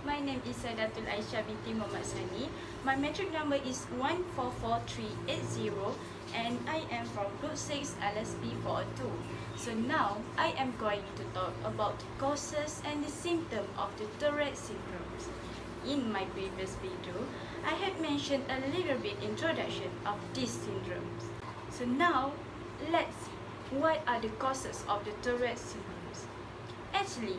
My name is Sadatul Aisyah binti Muhammad Sani. My metric number is 144380 and I am from Group 6 LSP402. So now I am going to talk about the causes and the symptoms of the Tourette syndrome. In my previous video, I had mentioned a little bit introduction of these syndromes. So now let's see what are the causes of the Tourette syndromes. Actually,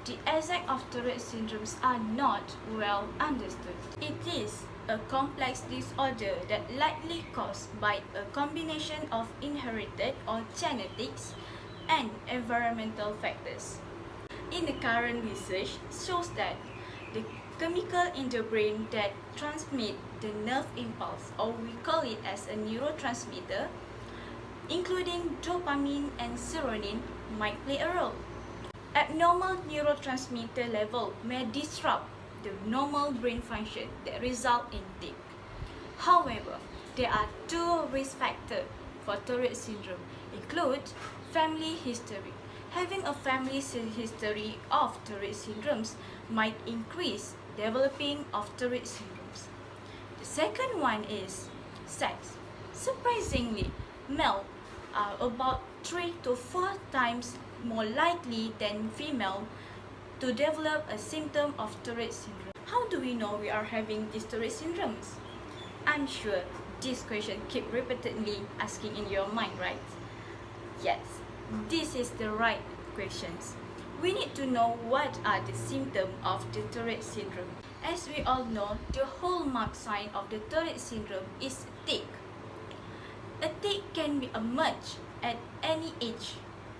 the exact of Tourette syndromes are not well understood. It is a complex disorder that likely caused by a combination of inherited or genetics and environmental factors. In the current research shows that the chemical in the brain that transmit the nerve impulse, or we call it as a neurotransmitter, including dopamine and serotonin, might play a role. Abnormal neurotransmitter level may disrupt the normal brain function that result in tic. However, there are two risk factors for Tourette syndrome, include family history. Having a family history of Tourette syndromes might increase developing of Tourette syndromes. The second one is sex. Surprisingly, male are about 3 to 4 times more likely than female to develop a symptom of Tourette syndrome. How do we know we are having these Tourette syndromes? I'm sure this question keep repeatedly asking in your mind, right? Yes, this is the right questions. We need to know what are the symptoms of the Tourette syndrome. As we all know, the hallmark sign of the Tourette syndrome is tic. A tic can be emerged at any age,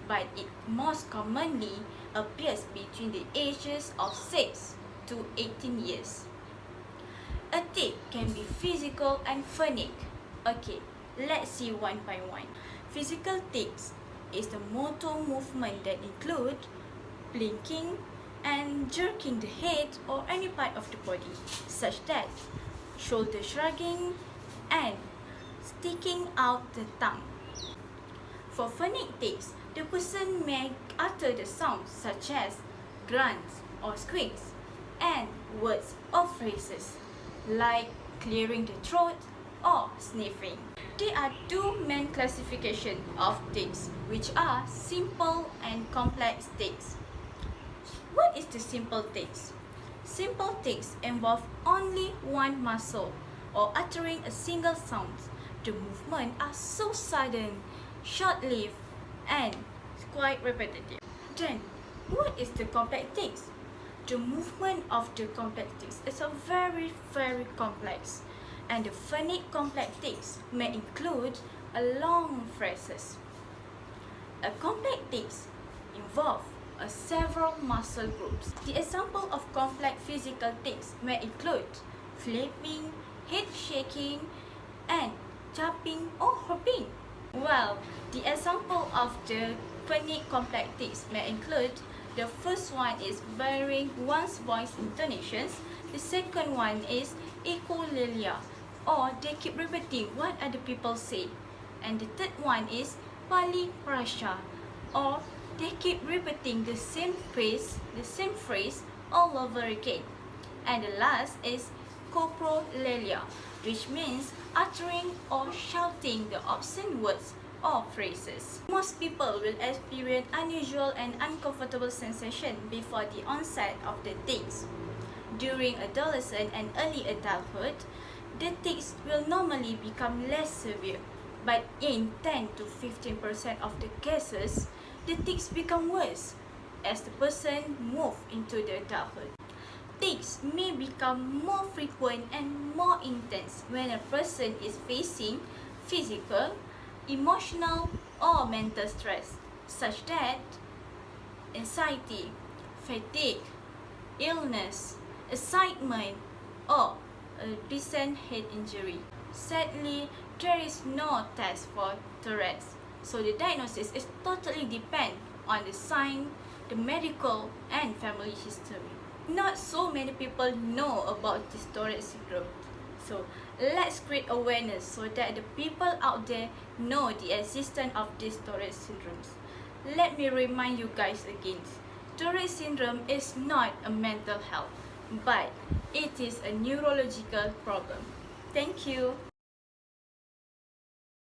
but it most commonly appears between the ages of 6 to 18 years. A tic can be physical and phonic. Okay, let's see one by one. Physical tics is the motor movement that include blinking and jerking the head or any part of the body, such that shoulder shrugging and sticking out the tongue. For phonic tics, the person may utter the sounds such as grunts or squeaks and words or phrases like clearing the throat or sniffing. There are two main classifications of tics, which are simple and complex tics. What is the simple tics? Simple tics involve only one muscle or uttering a single sound. The movements are so sudden, short-lived, and quite repetitive. Then, what is the complex tics? The movement of the complex tics is a very complex, and the phonic complex tics may include a long phrases. A complex tics involve several muscle groups. The example of complex physical tics may include flapping, head shaking, and jumping or hopping. Well, the example of the phonic complex tics may include, the first one is varying one's voice intonations, the second one is echolalia, or they keep repeating what other people say, and the third one is polyprasha, or they keep repeating the same phrase all over again, and the last is coprolalia, which means uttering or shouting the obscene words or phrases. Most people will experience unusual and uncomfortable sensation before the onset of the tics. During adolescence and early adulthood, the tics will normally become less severe, but in 10 to 15% of the cases, the tics become worse as the person moves into the adulthood. Tics may become more frequent and more intense when a person is facing physical, emotional, or mental stress, such that anxiety, fatigue, illness, excitement, or a recent head injury. Sadly, there is no test for Tourette's, so the diagnosis is totally depend on the sign, the medical, and family history. Not so many people know about this Tourette syndrome. So let's create awareness so that the people out there know the existence of these Tourette syndromes. Let me remind you guys again, Tourette syndrome is not a mental health. but it is a neurological problem. Thank you.